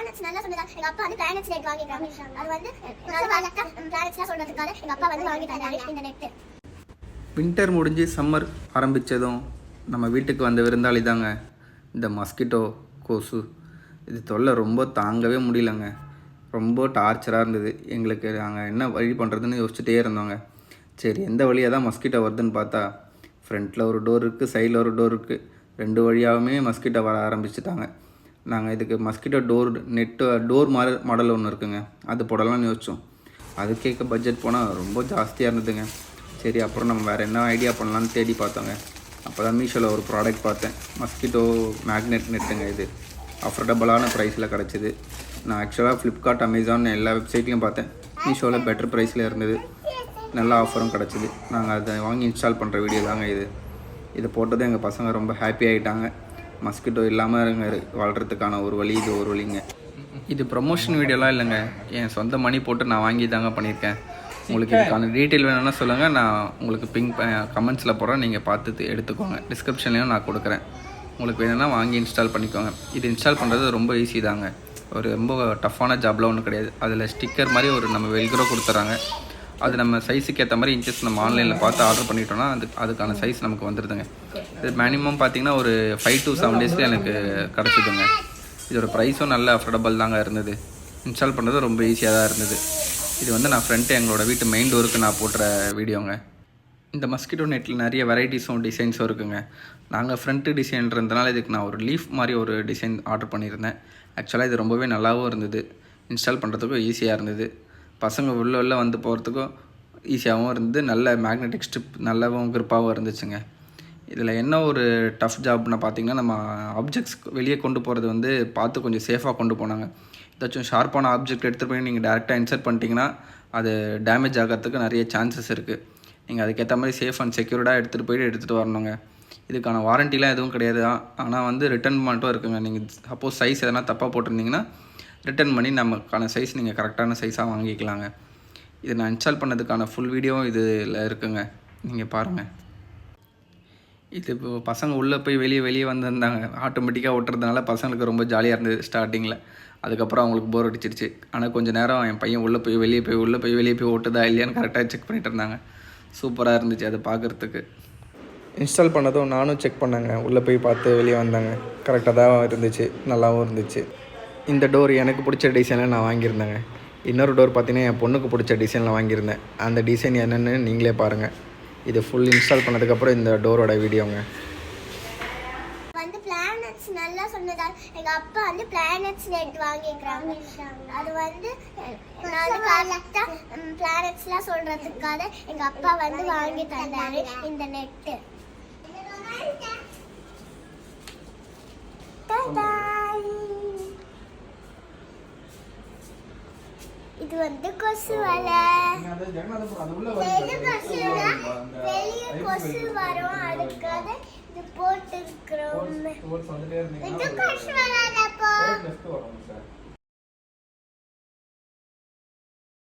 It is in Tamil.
பிளானட்ஸ் நல்லா சொன்னதா எங்க அப்பா வந்து பிளானட்ஸ் நெட் வாங்கிட்டாங்க. அது வந்து நல்ல கரெக்ட்டா பிளானட்ஸ்லாம் சொல்றதுக்காக எங்க அப்பா வந்து வாங்கி தந்தாரு இந்த நெட். வின்டர் முடிஞ்சு சம்மர் ஆரம்பித்ததும் நம்ம வீட்டுக்கு வந்த விருந்தாளி தாங்க இந்த மஸ்கிட்டோ கொசு. இது தொல்லை ரொம்ப தாங்கவே முடியலங்க. ரொம்ப டார்ச்சராக இருந்தது எங்களுக்கு. நாங்கள் என்ன வழி பண்ணுறதுன்னு யோசிச்சுட்டே இருந்தோங்க. சரி, எந்த வழியாக தான் மஸ்கிட்டோ வருதுன்னு பார்த்தா ஃப்ரண்ட்டில் ஒரு டோர் இருக்குது, சைடில் ஒரு டோர் இருக்குது. 2 வழியாகவுமே மஸ்கிட்டோ வர ஆரம்பிச்சுட்டாங்க. நாங்கள் இதுக்கு மஸ்கிட்டோ டோர் மாடல் ஒன்று இருக்குங்க, அது போடலாம்னு யோசித்தோம். அது கேட்க பட்ஜெட் போனால் ரொம்ப ஜாஸ்தியாக இருந்ததுங்க. சரி, அப்புறம் நம்ம வேறு என்ன ஐடியா பண்ணலான்னு தேடி பார்த்தோங்க. அப்போ தான் மீஷோவில் ஒரு ப்ராடக்ட் பார்த்தேன், மஸ்கிட்டோ மேக்னெட் நெட்டுங்க. இது அஃபோர்டபுளான ப்ரைஸில் கிடச்சிது. நான் ஆக்சுவலாக ஃப்ளிப்கார்ட், அமேசான் எல்லா வெப்சைட்லையும் பார்த்தேன். மீஷோவில் பெட்டர் ப்ரைஸில் இருந்தது, நல்ல ஆஃபரும் கிடச்சிது. நாங்கள் அதை வாங்கி இன்ஸ்டால் பண்ணுற வீடியோ தாங்க இது. இதை போட்டதும் எங்கள் பசங்க ரொம்ப ஹாப்பி ஆகிட்டாங்க. மஸ்கிட்டோ இல்லாமல் வாழ்கிறதுக்கான ஒரு வழி இது ஒரு வழிங்க. இது ப்ரொமோஷன் வீடியோலாம் இல்லைங்க, என் சொந்த மணி போட்டு நான் வாங்கி தாங்க பண்ணியிருக்கேன். உங்களுக்கு இதுக்கான டீட்டெயில் வேணும்னா சொல்லுங்கள், நான் உங்களுக்கு கமெண்ட்ஸில் போடுறேன், நீங்கள் பார்த்து எடுத்துக்கோங்க. டிஸ்கிரிப்ஷன்லேயும் நான் கொடுக்குறேன். உங்களுக்கு வேணும்னா வாங்கி இன்ஸ்டால் பண்ணிக்கோங்க. இது இன்ஸ்டால் பண்ணுறது ரொம்ப ஈஸி தாங்க, ஒரு ரொம்ப டஃப்பான ஜாப்லாம் ஒன்றும் கிடையாது. அதில் ஸ்டிக்கர் மாதிரி ஒரு நம்ம வெல்க்ரோ கொடுத்துட்றாங்க. அது நம்ம சைஸுக்கு ஏற்ற மாதிரி இன்ச்சஸ் நம்ம ஆன்லைனில் பார்த்து ஆர்டர் பண்ணிட்டோம்னா அதுக்கான சைஸ் நமக்கு வந்துடுதுங்க. இது மினிமம் பார்த்திங்கன்னா ஒரு 5 to 7 டேஸில் எனக்கு கிடச்சிதுங்க. இதோட ப்ரைஸும் நல்ல அஃபோர்டபுள் தாங்க இருந்தது. இன்ஸ்டால் பண்ணுறது ரொம்ப ஈஸியாக தான் இருந்தது. இது வந்து நான் ஃப்ரண்ட்டு எங்களோட வீட்டு மெயின் டோருக்கு நான் போட்டுற வீடியோங்க. இந்த மஸ்கிட்டோ நெட்டில் நிறைய வெரைட்டிஸும் டிசைன்ஸும் இருக்குங்க. நாங்கள் ஃப்ரண்ட்டு டிசைன்றதுனால இதுக்கு நான் ஒரு லீஃப் மாதிரி ஒரு டிசைன் ஆர்டர் பண்ணியிருந்தேன். ஆக்சுவலாக இது ரொம்பவே நல்லாவும் இருந்தது, இன்ஸ்டால் பண்ணுறதுக்கும் ஈஸியாக இருந்தது. பசங்க உள்ளே வந்து போகிறதுக்கும் ஈஸியாகவும் இருந்தது. நல்ல மேக்னெட்டிக் ஸ்ட்ரிப் நல்லாவும் கிரிப்பாகவும் இருந்துச்சுங்க. இதில் என்ன ஒரு டஃப் ஜாப்னு பார்த்திங்கன்னா, நம்ம ஆப்ஜெக்ட்ஸ் வெளியே கொண்டு போகிறது வந்து பார்த்து கொஞ்சம் சேஃபாக கொண்டு போனாங்க. ஏதாச்சும் ஷார்ப்பான ஆப்ஜெக்ட் எடுத்துகிட்டு போய் நீங்கள் டேரெக்டாக இன்சர்ட் பண்ணிட்டீங்கன்னா அது டேமேஜ் ஆகிறதுக்கு நிறைய சான்சஸ் இருக்குது. நீங்கள் அதுக்கேற்ற மாதிரி சேஃப் அண்ட் செக்யூர்டாக எடுத்துகிட்டு வரணுங்க. இதுக்கான வாரண்டிலாம் எதுவும் கிடையாது, ஆனால் வந்து ரிட்டன் மட்டும் இருக்குங்க. நீங்கள் சப்போஸ் சைஸ் எதனா தப்பாக போட்டிருந்தீங்கன்னா ரிட்டன் பண்ணி நமக்கான சைஸ் நீங்கள் கரெக்டான சைஸாக வாங்கிக்கலாங்க. இது நான் இன்ஸ்டால் பண்ணதுக்கான ஃபுல் வீடியோவும் இதில் இருக்குங்க, நீங்கள் பாருங்கள். இது இப்போ பசங்க உள்ளே போய் வெளியே வந்திருந்தாங்க. ஆட்டோமேட்டிக்காக ஓட்டுறதுனால பசங்களுக்கு ரொம்ப ஜாலியாக இருந்தது ஸ்டார்டிங்கில். அதுக்கப்புறம் அவங்களுக்கு போர் அடிச்சிருச்சு. ஆனால் கொஞ்சம் நேரம் என் பையன் உள்ளே போய் வெளியே போய் ஓட்டுதா இல்லையான்னு கரெக்டாக செக் பண்ணிகிட்டு இருந்தாங்க. சூப்பராக இருந்துச்சு அது பார்க்குறதுக்கு. இன்ஸ்டால் பண்ணதும் நானும் செக் பண்ணேங்க, உள்ளே போய் பார்த்து வெளியே வந்தாங்க. கரெக்டாக தான் இருந்துச்சு, நல்லாவும் இருந்துச்சு. இந்த டோர் எனக்கு பிடிச்ச டிசைனில் நான் வாங்கியிருந்தேங்க. இன்னொரு டோர் பார்த்தீங்கன்னா என் பொண்ணுக்கு பிடிச்ச டிசைனில் வாங்கியிருந்தேன். அந்த டிசைன் என்னென்னு நீங்களே பாருங்கள். இது ஃபுல் இன்ஸ்டால் பண்ணதுக்கப்புறம் இந்த டோரோட வீடியோங்க. வந்து பிளானட்ஸ் நல்லா சொன்னதா எங்கள் அப்பா வந்து பிளானட்ஸ் நெட் வாங்கிக்கிறாங்க. அது வந்து நான் கரெக்டாக பிளானட்ஸ்லாம் சொல்கிறதுக்காக எங்கள் அப்பா வந்து வாங்கி தந்தாரு இந்த நெட்டு. இது வந்து கொசு வலை. வெளியே கொசு வரும், அதுக்காக இது போட்டு இருக்கிறோம். இது கொசு வலை.